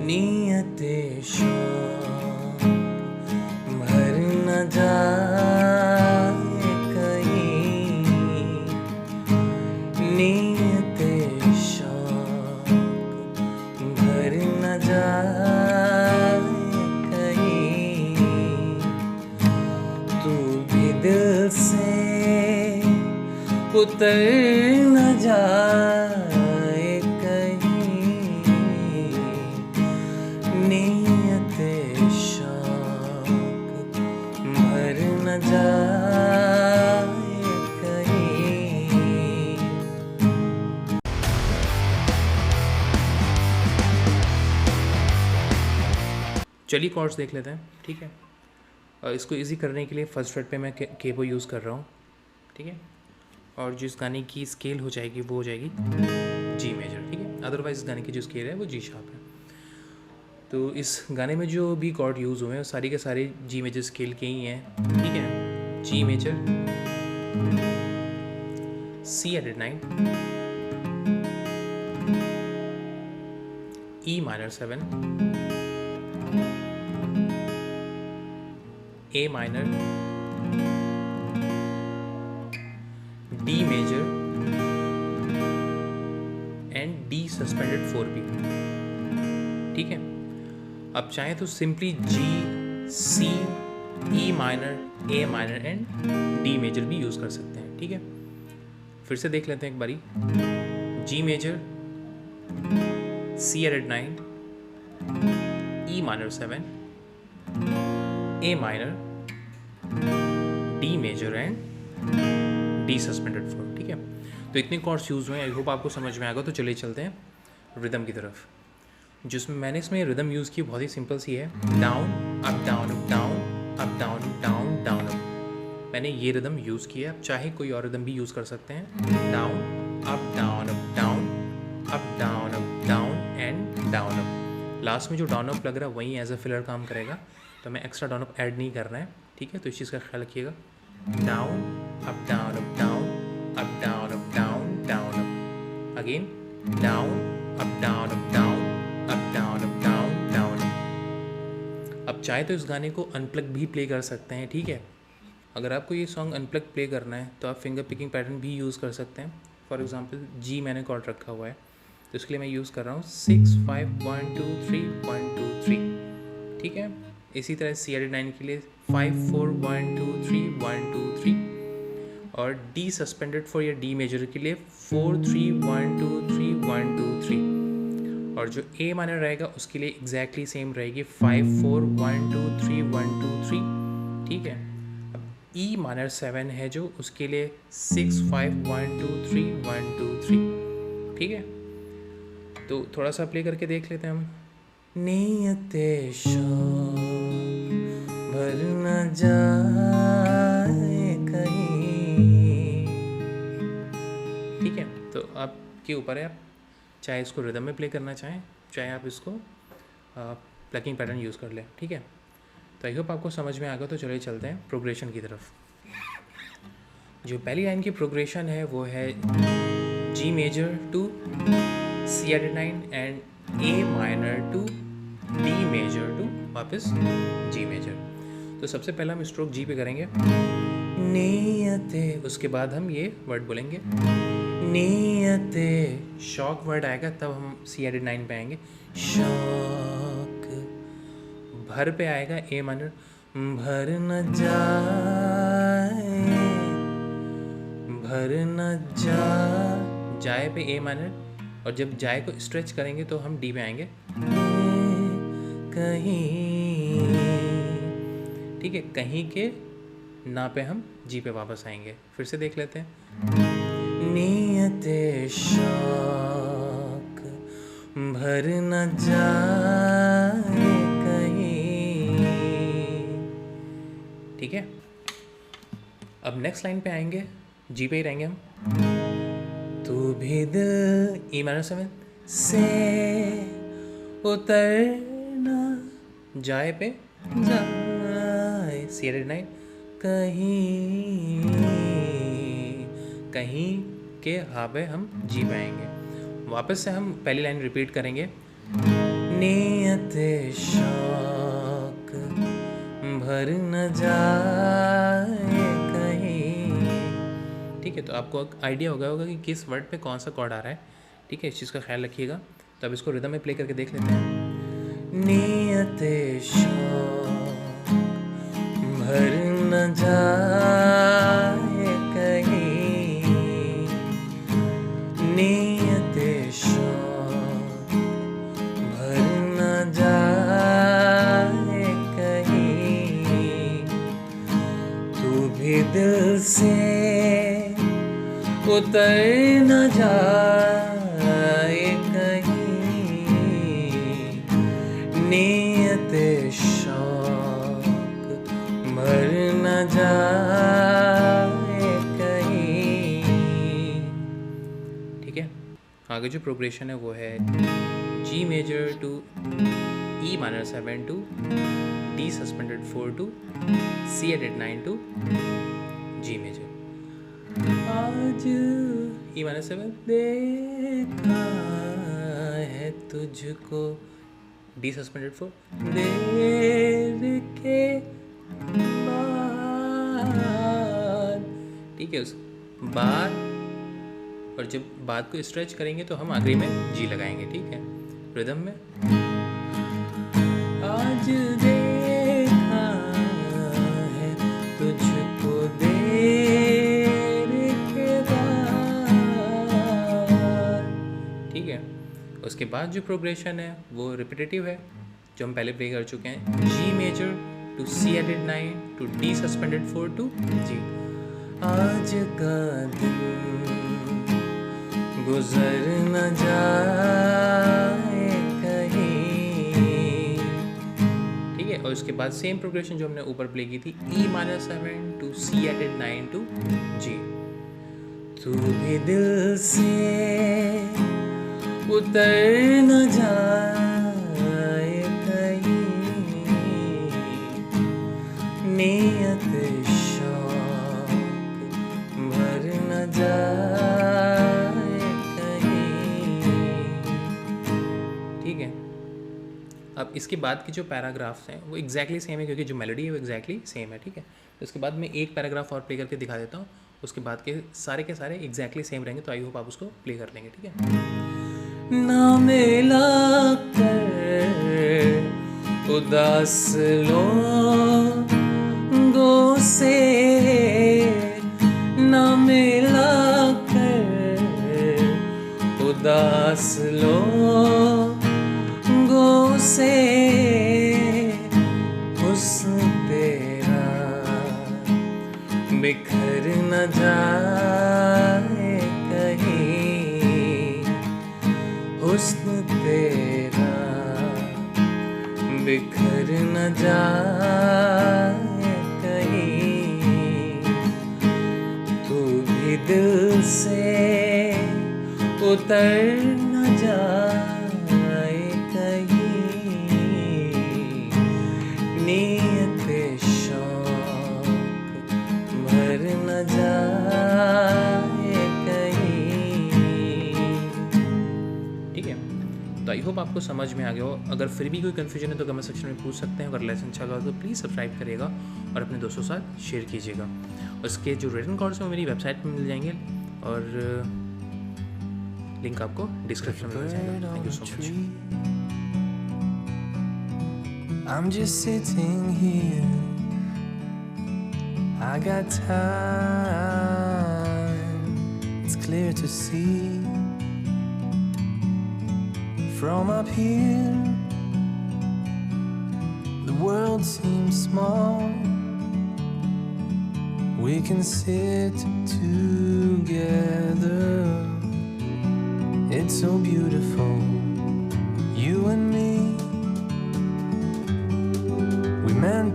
नियते शौक भर न जाए कहीं, नियते शौक भर न जाए कहीं, तू भी दिल से उतर न जाए कहीं, नियते शौक भर न जाए कहीं। चलिए कॉर्ड्स देख लेते हैं, ठीक है। इसको इजी करने के लिए फर्स्ट फ्रेट पे मैं केबो यूज़ कर रहा हूँ, ठीक है। और जिस गाने की स्केल हो जाएगी वो हो जाएगी जी मेजर, ठीक है। अदरवाइज इस गाने की जो स्केल है वो जी शार्प है। तो इस गाने में जो भी कॉर्ड यूज़ हुए हैं सारी के सारे जी मेजर स्केल के ही हैं, ठीक है। G major, C added 9, E minor 7, A minor, D major and D suspended 4B, ठीक है। अब चाहें तो simply G, C, E minor, A minor and D major भी यूज़ कर सकते हैं, ठीक है। फिर से देख लेते हैं एक बारी। G major, C added 9, E minor 7, A minor, D major and D suspended 4, ठीक है। तो इतने कॉर्ड्स यूज़ हुए हैं, आई होप आपको समझ में आएगा। तो चलिए चलते हैं रिदम की तरफ। जिसमें मैंने इसमें रिदम यूज़ की बहुत ही सिंपल सी है, down up down up down up down down down up. मैंने ये रिदम यूज़ किया। आप चाहे कोई और रिदम भी यूज़ कर सकते हैं, down up down up down up down up down and down up. Last में जो डाउन अप लग रहा है वही एज अ फिलर काम करेगा, तो हमें एक्स्ट्रा डाउन अप ऐड नहीं करना है, ठीक है। तो इस चीज़ का ख्याल रखिएगा। Down up down up down up down up down down up, again down up down up down up down up down down up. अब चाहे तो इस गाने को अनप्लग भी प्ले कर सकते हैं, ठीक है। अगर आपको ये सॉन्ग अनप्लग प्ले करना है तो आप फिंगर पिकिंग पैटर्न भी यूज़ कर सकते हैं। फॉर एग्जांपल जी मैंने कॉर्ड रखा हुआ है, तो इसके लिए मैं यूज़ कर रहा हूँ 6-5-1-2-3-1-2-3, ठीक है। इसी तरह सी एडेड 9 के लिए 5-4-1-2-3-1-2-3, और डी सस्पेंडेड 4 या डी मेजर के लिए 4-3-1-2-3-1-2-3, और जो ए माइनर रहेगा उसके लिए एग्जैक्टली सेम रहेगी 5-4-1-2-3-1-2-3, ठीक है। अब ई माइनर 7 है जो, उसके लिए 6-5-1-2-3-1-2-3, ठीक है। तो थोड़ा सा प्ले करके देख लेते हैं हम। नियते शौक भर न जाए कहीं, ठीक है। तो आपके ऊपर है, आप चाहे इसको रिदम में प्ले करना चाहें, चाहे आप इसको प्लकिंग पैटर्न यूज़ कर लें, ठीक है। तो आई होप आपको समझ में आ गया। तो चलिए चलते हैं प्रोग्रेशन की तरफ। जो पहली लाइन की प्रोग्रेशन है वो है G major to C added 9 and A minor to D major to वापस जी मेजर। तो सबसे पहला हम स्ट्रोक जी पे करेंगे, नियते, उसके बाद हम ये वर्ड बोलेंगे नियते, शौक वर्ड आएगा तब हम सी एडेड 9 पे आएंगे, शौक। भर पे आएगा ए माइनर, भर न जाए, भर न जाए पे ए माइनर, और जब जाए को स्ट्रेच करेंगे तो हम डी पे आएंगे कहीं, ठीक है। कहीं के ना पे हम जी पे वापस आएंगे। फिर से देख लेते हैं। नियते शौक भर न जाए कहीं, ठीक है। अब नेक्स्ट लाइन पे आएंगे, जी पे ही रहेंगे हम। तू भी दिल ई माइनर 7 से उतरना जाए पे जाए, सी एडेड 9, कहीं कहीं के हा पे हम जी पे आएंगे। वापस से हम पहली लाइन रिपीट करेंगे, नियत शौक भर न जाए कहीं। ठीक है, तो आपको आइडिया होगा कि किस वर्ड पे कौन सा कॉर्ड आ रहा है। ठीक है, इस चीज़ का ख्याल रखिएगा। तो अब इसको रिदम में प्ले करके देख लेते हैं। नियत शौक भर न जाए कहीं, नियत शौक भर न जाए कहीं, तू भी दिल से उतर न जाए कहीं, नियत शौक भर न जाए कहीं। ठीक है, आगे जो प्रोग्रेशन है वो है G major to E minor 7 to D suspended 4 to C added 9 to G major. आज E माइनर 7 देखा है तुझको, D सस्पेंडेड 4 देर के बाद। ठीक है, उस बाद, और जब बाद को स्ट्रेच करेंगे तो हम आखिरी में G लगाएंगे। ठीक है, रिदम में आज देखा है तुझको देर के बाद। ठीक है, उसके बाद जो प्रोग्रेशन है वो रिपीटेटिव है, जो हम पहले प्ले कर चुके हैं। G major to C added 9 to D suspended 4 to G। आज का दिन गुजर न जाए कहीं। ठीक है, और उसके बाद सेम प्रोग्रेशन जो हमने ऊपर प्ले की थी, E minor 7 to C added 9 to G। तू भी दिल से उतर न जाए कहीं, नियत शौक भर न जाए कहीं। ठीक है, अब इसके बाद के जो पैराग्राफ्स हैं वो एग्जैक्टली सेम है, क्योंकि जो मेलोडी है वो एग्जैक्टली सेम है। ठीक है, तो इसके बाद मैं एक पैराग्राफ और प्ले करके दिखा देता हूँ, उसके बाद के सारे एग्जैक्टली सेम रहेंगे। तो आई होप आप उसको प्ले कर लेंगे। ठीक है, ना मिला कर उदास लोगों से, ना मिला कर उदास लोगों से, हुस्न तेरा बिखर न जाए कहीं, हुस्न तेरा बिखर न जाए कहीं, तू भी दिल से उतर न जाए कहीं, नियत शौक भर न जाए कहीं। ठीक है, तो आई होप आपको समझ में आ गया हो। अगर फिर भी कोई कन्फ्यूजन है तो कमेंट सेक्शन में पूछ सकते हैं। अगर लेसन अच्छा लगा तो प्लीज़ सब्सक्राइब करिएगा और अपने दोस्तों के साथ शेयर कीजिएगा। उसके जो रिटन कोड्स हैं वो मेरी वेबसाइट पर मिल जाएंगे और लिंक आपको डिस्क्रिप्शन में मिल जाएगा। Thank you so much. I'm just sitting here, I got time, it's clear to see. From up here, the world seems small. We can sit together, it's so beautiful, you and me. We meant